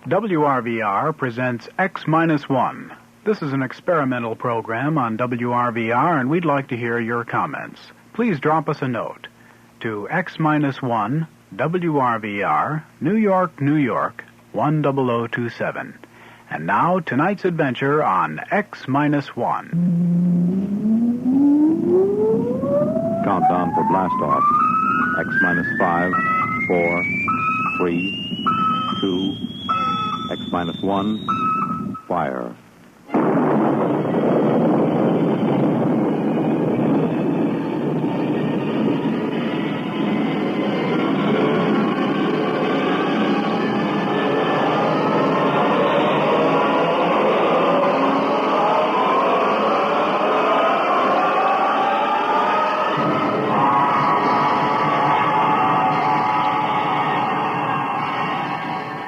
WRVR presents X-1. This is an experimental program on WRVR, and we'd like to hear your comments. Please drop us a note to X-1, WRVR, New York, New York, 10027. And now, tonight's adventure on X-1. Countdown for blast off. X-5, 4, 3, 2, X-1, fire.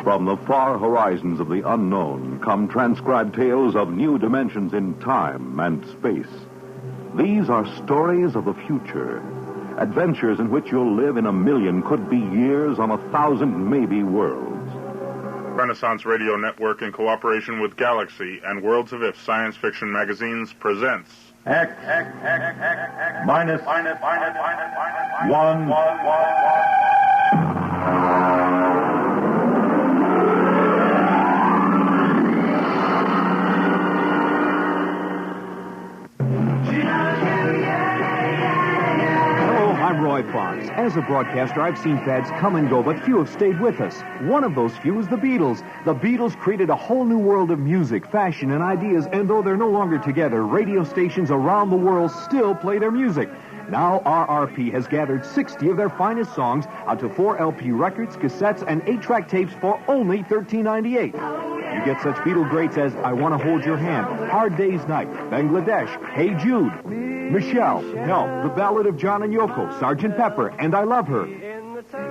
From the far horizons of the unknown come transcribed tales of new dimensions in time and space. These are stories of the future, adventures in which you'll live in a million, could be years, on 1,000 maybe worlds. Renaissance Radio Network, in cooperation with Galaxy and Worlds of If Science Fiction magazines, presents X minus 1. As a broadcaster, I've seen fads come and go, but few have stayed with us. One of those few is the Beatles. The Beatles created a whole new world of music, fashion, and ideas, and though they're no longer together, radio stations around the world still play their music. Now RRP has gathered 60 of their finest songs onto 4 LP records, cassettes, and 8-track tapes for only $13.98. You get such Beatle greats as I Want to Hold Your Hand, Hard Day's Night, Bangladesh, Hey Jude, Michelle, Help, The Ballad of John and Yoko, Sgt. Pepper, and I Love Her,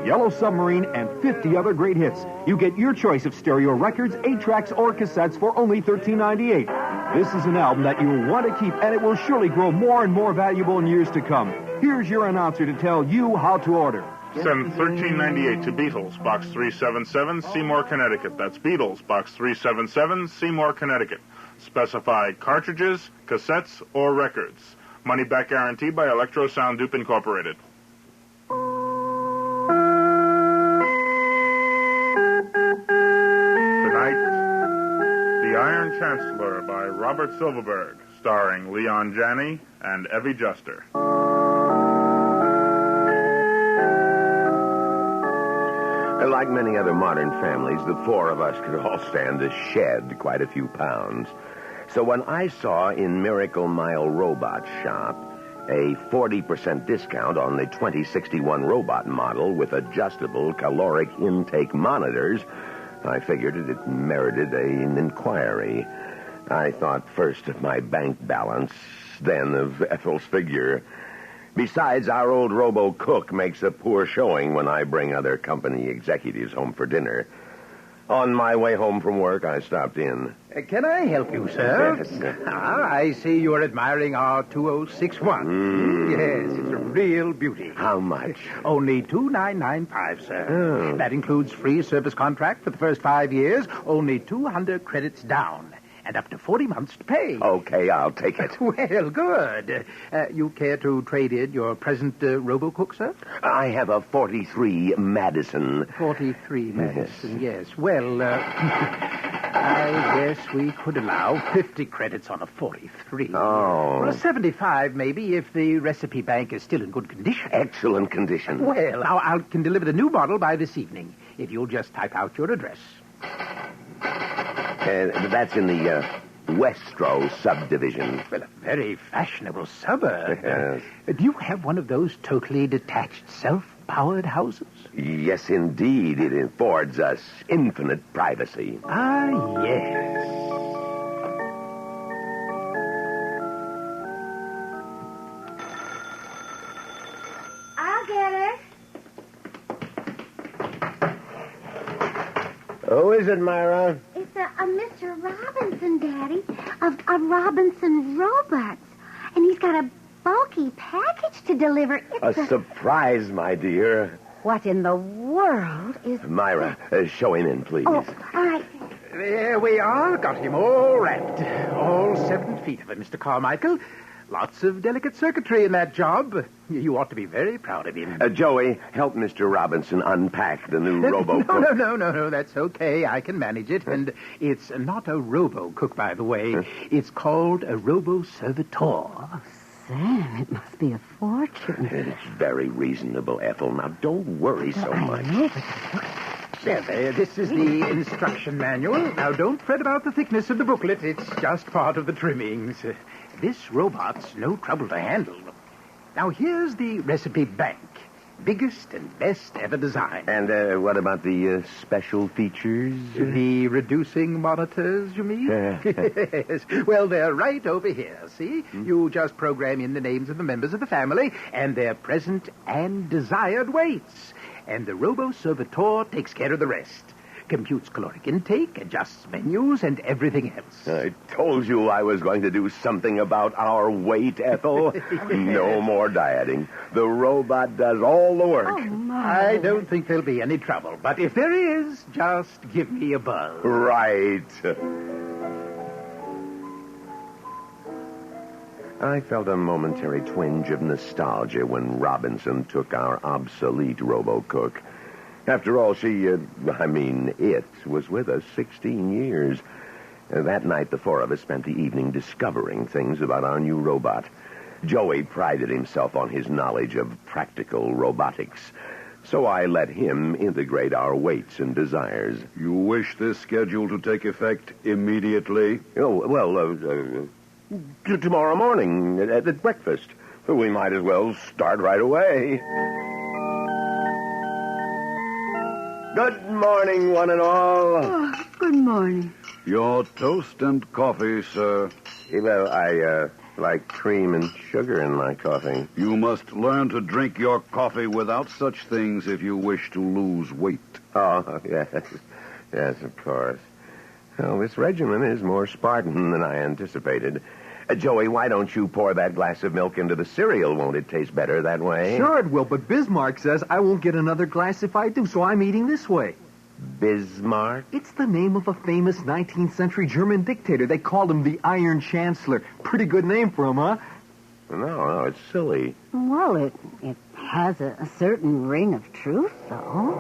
Yellow Submarine, and 50 other great hits. You get your choice of stereo records, 8-tracks, or cassettes for only $13.98. This is an album that you'll want to keep, and it will surely grow more and more valuable in years to come. Here's your announcer to tell you how to order. Send $13.98 to Beatles, Box 377, Seymour, Connecticut. That's Beatles, Box 377, Seymour, Connecticut. Specify cartridges, cassettes, or records. Money back guaranteed by Electro Sound Dupe Incorporated. Tonight, The Iron Chancellor by Robert Silverberg, starring Leon Janney and Evie Juster. Like many other modern families, the four of us could all stand to shed quite a few pounds. So when I saw in Miracle Mile Robot Shop a 40% discount on the 2061 robot model with adjustable caloric intake monitors, I figured it merited an inquiry. I thought first of my bank balance, then of Ethel's figure. Besides, our old robo-cook makes a poor showing when I bring other company executives home for dinner. On my way home from work, I stopped in. Can I help you, sir? Yes. I see you're admiring our 2061. Yes, it's a real beauty. How much? Only $2,995, sir. Oh. That includes free service contract for the first 5 years, only 200 credits down, and up to 40 months to pay. Okay, I'll take it. Well, good. You care to trade in your present robo-cook, sir? I have a 43 Madison. 43 Madison, yes. Well, I guess we could allow 50 credits on a 43. Oh. Or a 75, maybe, if the recipe bank is still in good condition. Excellent condition. Well, I can deliver the new bottle by this evening, if you'll just type out your address. That's in the Westro subdivision. Well, a very fashionable suburb. Yes. Do you have one of those totally detached, self-powered houses? Yes, indeed. It affords us infinite privacy. Ah, yes. I'll get it. Who is it, Myra? It's a Mr. Robinson, Daddy, of Robinson Robots. And he's got a bulky package to deliver. It's A surprise, my dear. What in the world is... Myra, show him in, please. Oh, all right. There we are. Got him all wrapped. All 7 feet of it, Mr. Carmichael. Lots of delicate circuitry in that job. You ought to be very proud of him. Joey, help Mr. Robinson unpack the new robo-cook. No, that's okay. I can manage it. And it's not a robo-cook, by the way. It's called a robo-servitor. Sam, it must be a fortune. It's very reasonable, Ethel. Now, don't worry so much. There. This is the instruction manual. Now, don't fret about the thickness of the booklet. It's just part of the trimmings. This robot's no trouble to handle. Now, here's the recipe bank. Biggest and best ever designed. And what about the special features? The reducing monitors, you mean? Yes. Well, they're right over here, see? You just program in the names of the members of the family and their present and desired weights. And the robo-servitor takes care of the rest. Computes caloric intake, adjusts menus, and everything else. I told you I was going to do something about our weight, Ethel. No more dieting. The robot does all the work. Oh, my. I don't think there'll be any trouble. But if there is, just give me a buzz. Right. I felt a momentary twinge of nostalgia when Robinson took our obsolete robo-cook. After all, it was with us 16 years. That night, the 4 of us spent the evening discovering things about our new robot. Joey prided himself on his knowledge of practical robotics, so I let him integrate our weights and desires. You wish this schedule to take effect immediately? Oh, well, tomorrow morning at breakfast. We might as well start right away. Good morning, one and all. Oh, good morning. Your toast and coffee, sir. Well, I like cream and sugar in my coffee. You must learn to drink your coffee without such things if you wish to lose weight. Oh, yes. Yes, of course. Well, this regimen is more Spartan than I anticipated. Joey, why don't you pour that glass of milk into the cereal? Won't it taste better that way? Sure it will, but Bismarck says I won't get another glass if I do, so I'm eating this way. Bismarck? It's the name of a famous 19th century German dictator. They called him the Iron Chancellor. Pretty good name for him, huh? No, it's silly. Well, it has a certain ring of truth, though.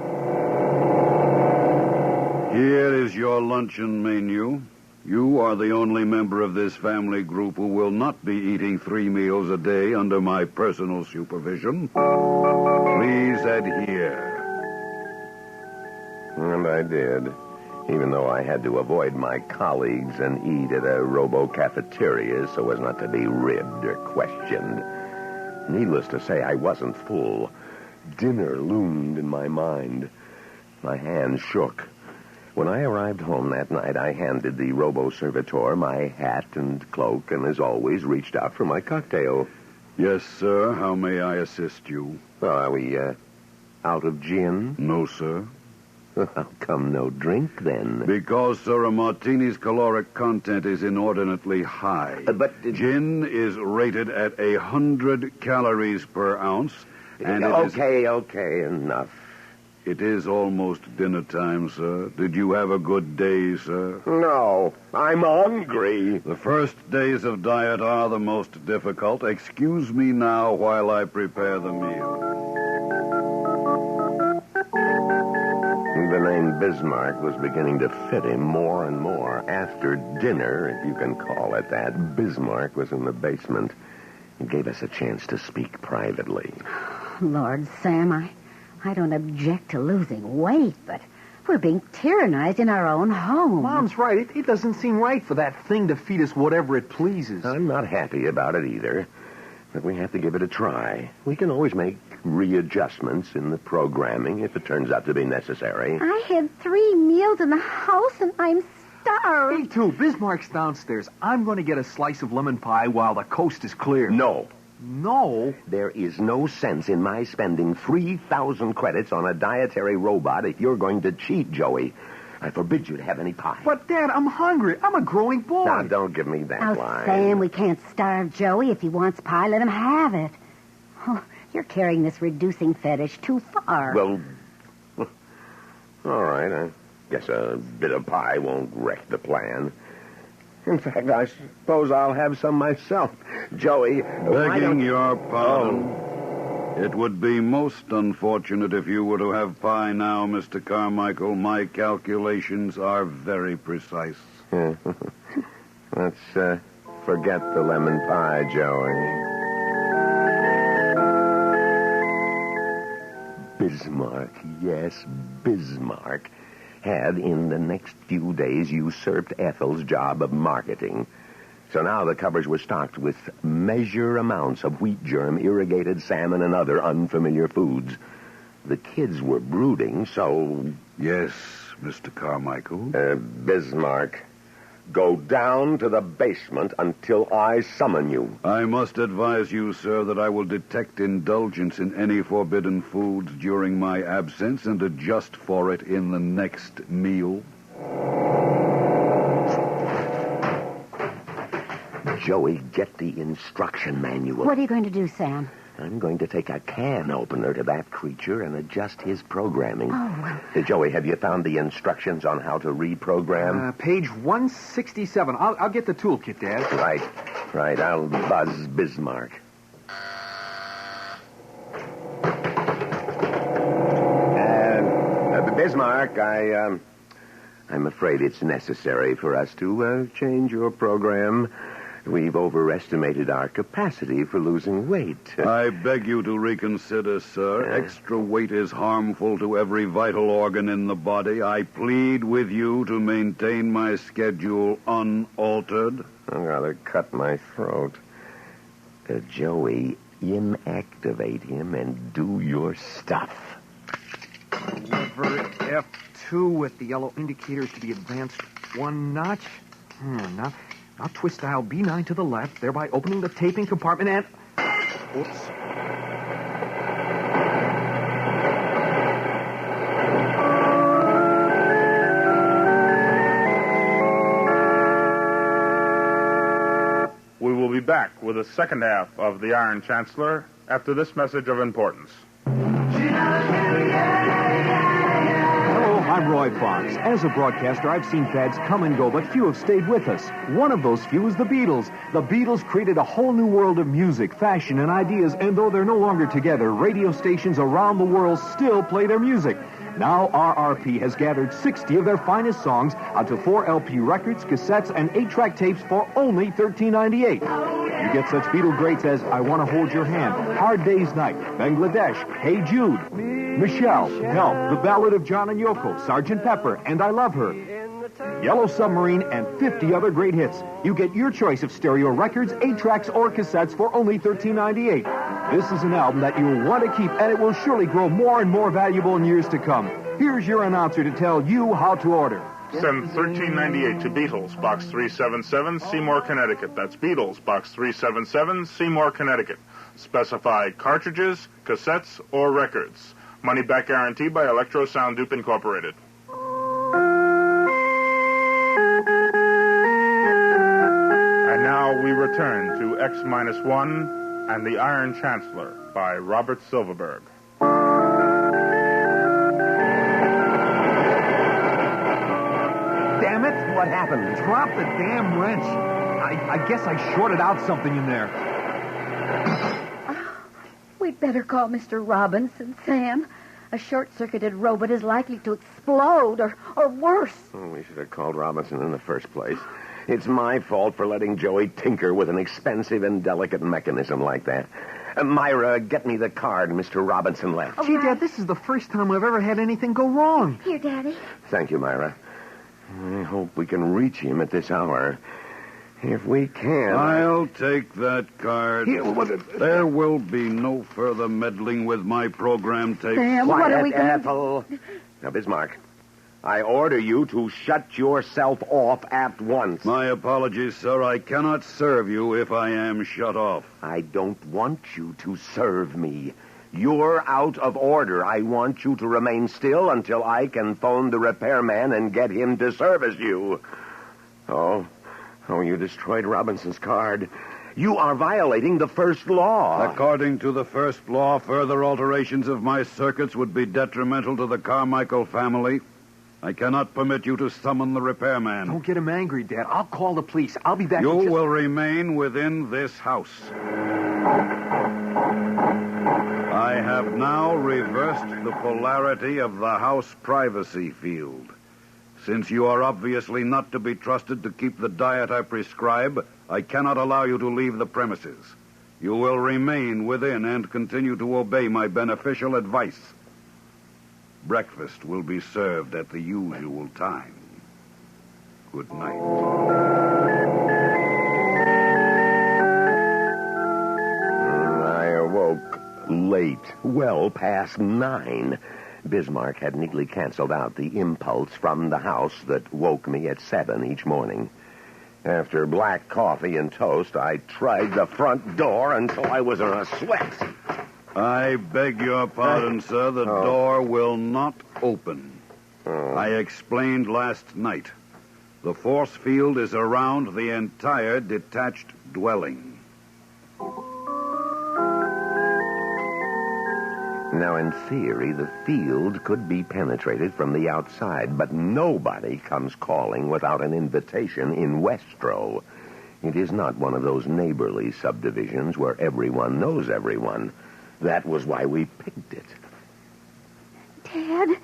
Here is your luncheon menu. You are the only member of this family group who will not be eating 3 meals a day under my personal supervision. Please adhere. And I did, even though I had to avoid my colleagues and eat at a robo-cafeteria so as not to be ribbed or questioned. Needless to say, I wasn't full. Dinner loomed in my mind. My hands shook. When I arrived home that night, I handed the robo-servitor my hat and cloak and, as always, reached out for my cocktail. Yes, sir. How may I assist you? Well, are we, out of gin? No, sir. How come no drink, then? Because, sir, a martini's caloric content is inordinately high. But gin is rated at 100 calories per ounce, and Okay, enough. It is almost dinner time, sir. Did you have a good day, sir? No, I'm hungry. The first days of diet are the most difficult. Excuse me now while I prepare the meal. The name Bismarck was beginning to fit him more and more. After dinner, if you can call it that, Bismarck was in the basement. He gave us a chance to speak privately. Lord, Sam, I don't object to losing weight, but we're being tyrannized in our own home. Mom's right. It doesn't seem right for that thing to feed us whatever it pleases. I'm not happy about it either, but we have to give it a try. We can always make readjustments in the programming if it turns out to be necessary. I had 3 meals in the house, and I'm starved. Me too. Bismarck's downstairs. I'm going to get a slice of lemon pie while the coast is clear. No. There is no sense in my spending 3,000 credits on a dietary robot if you're going to cheat, Joey. I forbid you to have any pie. But, Dad, I'm hungry. I'm a growing boy. Now, don't give me that Now, line. Sam, we can't starve Joey. If he wants pie, let him have it. Oh, you're carrying this reducing fetish too far. Well, all right. Guess a bit of pie won't wreck the plan. In fact, I suppose I'll have some myself. Joey, Begging your pardon. It would be most unfortunate if you were to have pie now, Mr. Carmichael. My calculations are very precise. Let's forget the lemon pie, Joey. Bismarck, yes, Bismarck, had in the next few days usurped Ethel's job of marketing. So now the cupboards were stocked with measure amounts of wheat germ, irrigated salmon, and other unfamiliar foods. The kids were brooding, so... Yes, Mr. Carmichael? Bismarck, go down to the basement until I summon you. I must advise you, sir, that I will detect indulgence in any forbidden foods during my absence and adjust for it in the next meal. Joey, get the instruction manual. What are you going to do, Sam? I'm going to take a can opener to that creature and adjust his programming. Oh, Joey, have you found the instructions on how to reprogram? Page 167. I'll get the toolkit, Dad. Right. I'll buzz Bismarck. Bismarck, I'm afraid it's necessary for us to change your program. We've overestimated our capacity for losing weight. I beg you to reconsider, sir. Extra weight is harmful to every vital organ in the body. I plead with you to maintain my schedule unaltered. I'd rather cut my throat. Joey, inactivate him and do your stuff. Lever F2 with the yellow indicators to be advanced one notch. Now twist dial B9 to the left, thereby opening the taping compartment and... Oops. We will be back with the second half of The Iron Chancellor after this message of importance. I'm Roy Fox. As a broadcaster, I've seen fads come and go, but few have stayed with us. One of those few is the Beatles. The Beatles created a whole new world of music, fashion, and ideas, and though they're no longer together, radio stations around the world still play their music. Now RRP has gathered 60 of their finest songs onto 4 LP records, cassettes, and 8-track tapes for only $13.98. You get such Beatle greats as I Want to Hold Your Hand, Hard Day's Night, Bangladesh, Hey Jude, Michelle, Help, The Ballad of John and Yoko, Sgt. Pepper, and I Love Her, Yellow Submarine, and 50 other great hits. You get your choice of stereo records, 8-tracks, or cassettes for only $13.98. This is an album that you'll want to keep, and it will surely grow more and more valuable in years to come. Here's your announcer to tell you how to order. Send $13.98 to Beatles, Box 377, Seymour, Connecticut. That's Beatles, Box 377, Seymour, Connecticut. Specify cartridges, cassettes, or records. Money back guarantee by Electro Sound Dupe Incorporated. And now we return to X-1 and The Iron Chancellor by Robert Silverberg. Damn it! What happened? Drop the damn wrench. I guess I shorted out something in there. We'd better call Mr. Robinson, Sam. A short-circuited robot is likely to explode, or worse. We should have called Robinson in the first place. It's my fault for letting Joey tinker with an expensive and delicate mechanism like that. Myra, get me the card Mr. Robinson left. Gee, Dad, this is the first time I've ever had anything go wrong. Here, Daddy. Thank you, Myra. I hope we can reach him at this hour. If we can... I'll take that card. Here, There will be no further meddling with my program tape. Sam, Quiet, what are we going to Ethel. Now, Bismarck, I order you to shut yourself off at once. My apologies, sir. I cannot serve you if I am shut off. I don't want you to serve me. You're out of order. I want you to remain still until I can phone the repairman and get him to service you. Oh, you destroyed Robinson's card. You are violating the first law. According to the first law, further alterations of my circuits would be detrimental to the Carmichael family. I cannot permit you to summon the repairman. Don't get him angry, Dad. I'll call the police. I'll be back. You will remain within this house. I have now reversed the polarity of the house privacy field. Since you are obviously not to be trusted to keep the diet I prescribe, I cannot allow you to leave the premises. You will remain within and continue to obey my beneficial advice. Breakfast will be served at the usual time. Good night. I awoke late, well past 9. Bismarck had neatly canceled out the impulse from the house that woke me at 7 each morning. After black coffee and toast, I tried the front door until I was in a sweat. I beg your pardon, sir. The door will not open. I explained last night. The force field is around the entire detached dwelling. Now, in theory, the field could be penetrated from the outside, but nobody comes calling without an invitation in Westro. It is not one of those neighborly subdivisions where everyone knows everyone. That was why we picked it. Dad,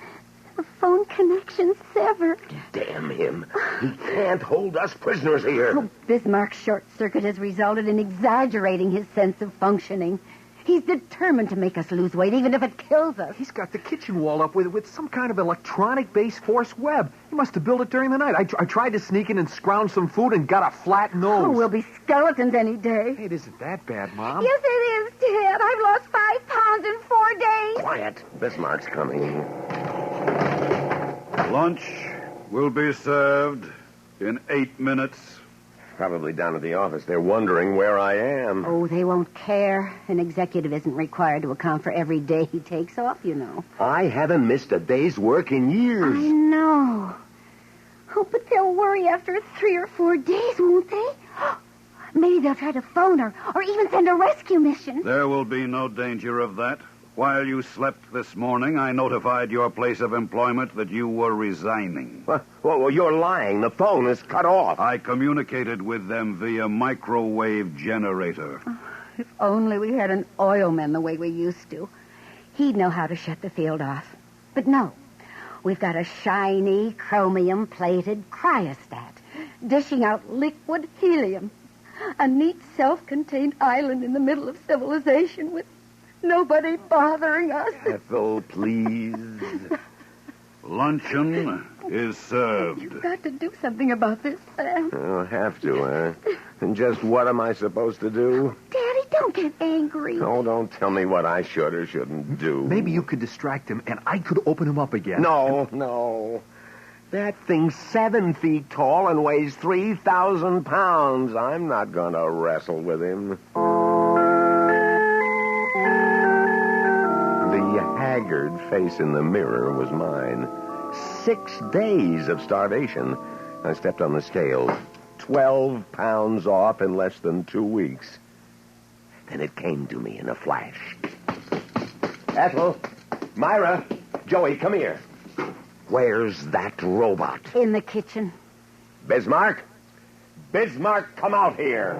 the phone connection's severed. Damn him. He can't hold us prisoners here. Oh, Bismarck's short circuit has resulted in exaggerating his sense of functioning. He's determined to make us lose weight, even if it kills us. He's got the kitchen wall up with some kind of electronic-based force web. He must have built it during the night. I tried to sneak in and scrounge some food and got a flat nose. Oh, we'll be skeletons any day. Hey, it isn't that bad, Mom. Yes, it is, Dad. I've lost 5 pounds in 4 days. Quiet. Bismarck's coming. Lunch will be served in 8 minutes. Probably down at the office. They're wondering where I am. Oh, they won't care. An executive isn't required to account for every day he takes off, you know. I haven't missed a day's work in years. I know. Oh, but they'll worry after 3 or 4 days, won't they? Maybe they'll try to phone her or even send a rescue mission. There will be no danger of that. While you slept this morning, I notified your place of employment that you were resigning. Well, you're lying. The phone is cut off. I communicated with them via microwave generator. Oh, if only we had an oilman the way we used to. He'd know how to shut the field off. But no. We've got a shiny, chromium-plated cryostat dishing out liquid helium. A neat, self-contained island in the middle of civilization with nobody bothering us. Ethel, please. Luncheon is served. You've got to do something about this, Sam. I'll have to, huh? And just what am I supposed to do? Daddy, don't get angry. Oh, don't tell me what I should or shouldn't do. Maybe you could distract him, and I could open him up again. No. That thing's 7 feet tall and weighs 3,000 pounds. I'm not going to wrestle with him. The haggard face in the mirror was mine. 6 days of starvation. I stepped on the scale. 12 pounds off in less than 2 weeks. Then it came to me in a flash. Ethel, Myra, Joey, come here. Where's that robot? In the kitchen. Bismarck? Bismarck, come out here.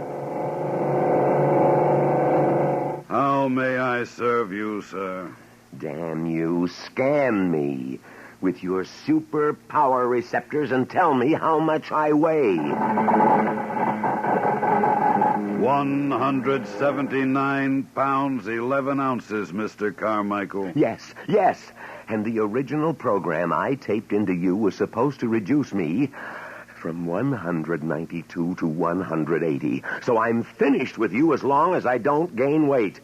How may I serve you, sir? Damn you, scan me with your super power receptors and tell me how much I weigh. 179 pounds, 11 ounces, Mr. Carmichael. Yes. And the original program I taped into you was supposed to reduce me from 192 to 180. So I'm finished with you as long as I don't gain weight.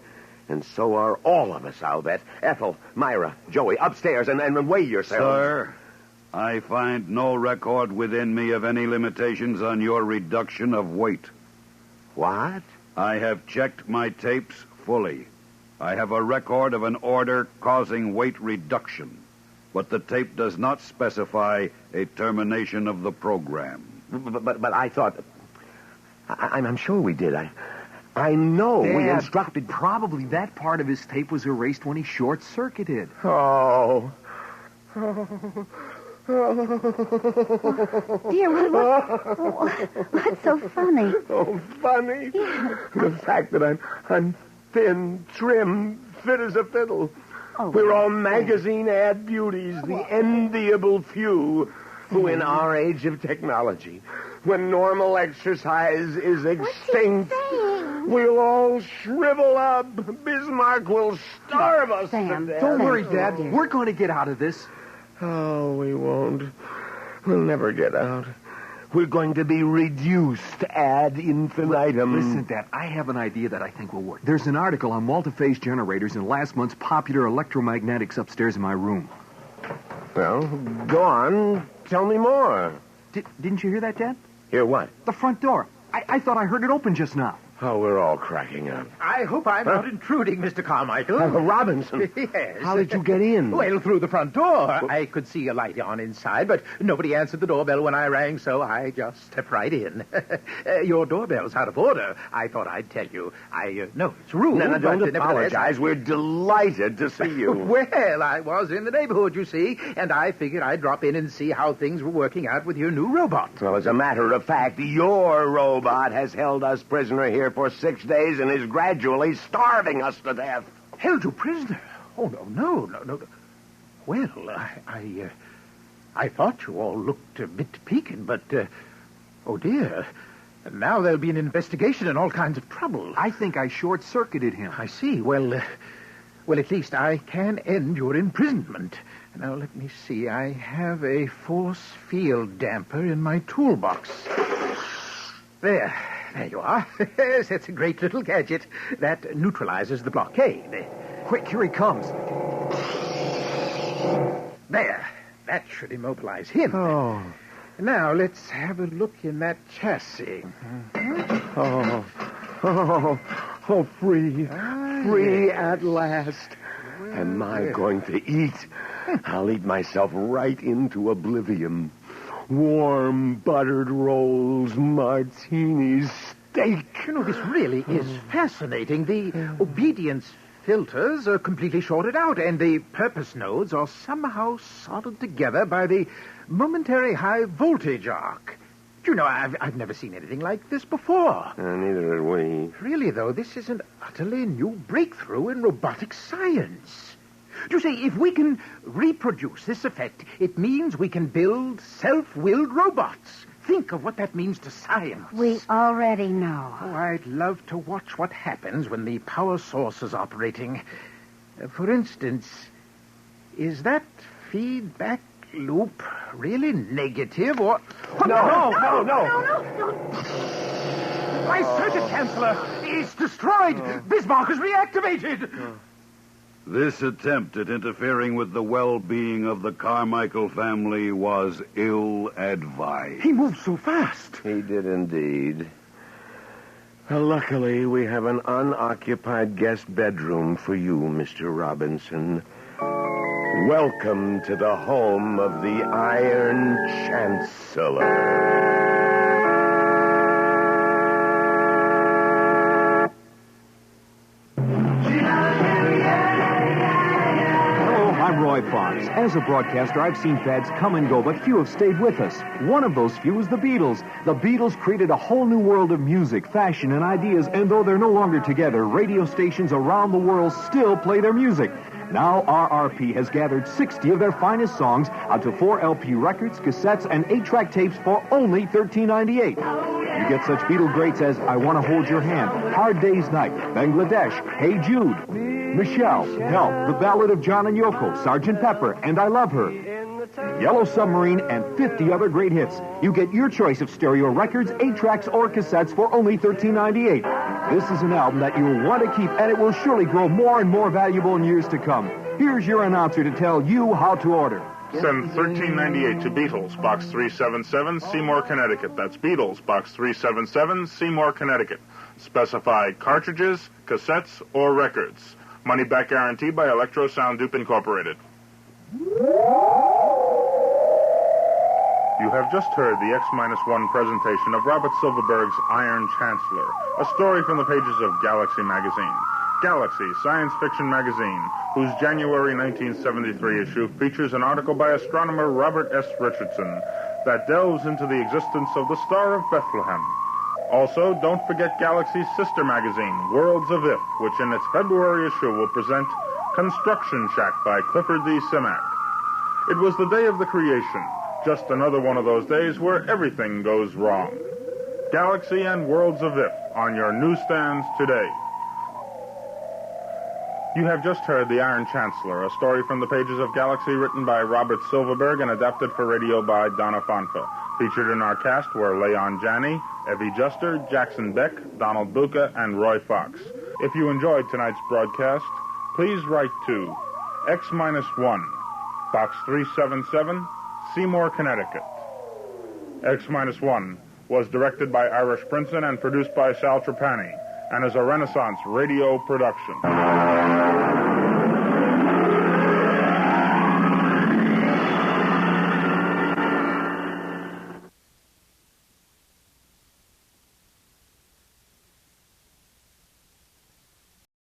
And so are all of us, I'll bet. Ethel, Myra, Joey, upstairs and weigh yourselves. Sir, I find no record within me of any limitations on your reduction of weight. What? I have checked my tapes fully. I have a record of an order causing weight reduction, but the tape does not specify a termination of the program. But I thought... I'm sure we did. I know Dad, we instructed... Probably that part of his tape was erased when he short-circuited. Oh. Dear, what's so funny? Oh, funny? The fact that I'm thin, trim, fit as a fiddle. Oh, We're all magazine ad beauties, the enviable few who in our age of technology, when normal exercise is extinct, we'll all shrivel up. Bismarck will starve us Sam, to death. Don't worry, Dad. We're going to get out of this. Oh, we won't. We'll never get out. We're going to be reduced ad infinitum. Listen, Dad, I have an idea that I think will work. There's an article on multi-phase generators in last month's popular electromagnetics upstairs in my room. Well, go on. Tell me more. Didn't you hear that, Dad? Hear what? The front door. I thought I heard it open just now. Oh, we're all cracking up. I hope I'm not intruding, Mr. Carmichael. Robinson. Yes. How did you get in? Well, through the front door. I could see a light on inside, but nobody answered the doorbell when I rang, so I just stepped right in. Your doorbell's out of order. I thought I'd tell you. No, it's rude. No, don't but apologize. We're delighted to see you. Well, I was in the neighborhood, you see, and I figured I'd drop in and see how things were working out with your new robot. Well, as a matter of fact, your robot has held us prisoner here for 6 days and is gradually starving us to death. Held you prisoner? Oh, no. Well, I thought you all looked a bit peaked, but, oh, dear. Now there'll be an investigation and all kinds of trouble. I think I short-circuited him. I see. Well, at least I can end your imprisonment. Now, let me see. I have a force field damper in my toolbox. There you are. Yes, that's a great little gadget that neutralizes the blockade. Quick, here he comes. There. That should immobilize him. Oh. Now, let's have a look in that chassis. Oh, free. Free at last. Am I going to eat? I'll eat myself right into oblivion. Warm, buttered rolls, martinis, steak. You know, this really is fascinating. The obedience filters are completely shorted out, and the purpose nodes are somehow soldered together by the momentary high voltage arc. Do you know, I've never seen anything like this before. Neither had we. Really, though, this is an utterly new breakthrough in robotic science. You see, if we can reproduce this effect, it means we can build self-willed robots. Think of what that means to science. We already know. Oh, I'd love to watch what happens when the power source is operating. For instance, is that feedback loop really negative or... No. My circuit, Chancellor, is destroyed. Bismarck is reactivated. This attempt at interfering with the well-being of the Carmichael family was ill-advised. He moved so fast. He did indeed. Well, luckily, we have an unoccupied guest bedroom for you, Mr. Robinson. Welcome to the home of the Iron Chancellor. I'm Roy Fox. As a broadcaster, I've seen fads come and go, but few have stayed with us. One of those few is the Beatles. The Beatles created a whole new world of music, fashion, and ideas, and though they're no longer together, radio stations around the world still play their music. Now RRP has gathered 60 of their finest songs onto 4 LP records, cassettes, and 8-track tapes for only $13.98. You get such Beatle greats as I Want to Hold Your Hand, Hard Day's Night, Bangladesh, Hey Jude, Michelle, Help, The Ballad of John and Yoko, Sgt. Pepper, and I Love Her, Yellow Submarine, and 50 other great hits. You get your choice of stereo records, 8-tracks, or cassettes for only $13.98. This is an album that you'll want to keep, and it will surely grow more and more valuable in years to come. Here's your announcer to tell you how to order. Send $13.98 to Beatles, Box 377, Seymour, Connecticut. That's Beatles, Box 377, Seymour, Connecticut. Specify cartridges, cassettes, or records. Money back guarantee by Electro Sound Dupe Incorporated. You have just heard the X-1 presentation of Robert Silverberg's Iron Chancellor, a story from the pages of Galaxy magazine. Galaxy, science fiction magazine, whose January 1973 issue features an article by astronomer Robert S. Richardson that delves into the existence of the Star of Bethlehem. Also, don't forget Galaxy's sister magazine, Worlds of If, which in its February issue will present Construction Shack by Clifford D. Simak. It was the day of the creation, just another one of those days where everything goes wrong. Galaxy and Worlds of If on your newsstands today. You have just heard The Iron Chancellor, a story from the pages of Galaxy written by Robert Silverberg and adapted for radio by Donna Fonfa. Featured in our cast were Leon Janney, Evie Juster, Jackson Beck, Donald Buca, and Roy Fox. If you enjoyed tonight's broadcast, please write to X-1, Box 377, Seymour, Connecticut. X-1 was directed by Irish Princeton and produced by Sal Trapani, and is a Renaissance radio production.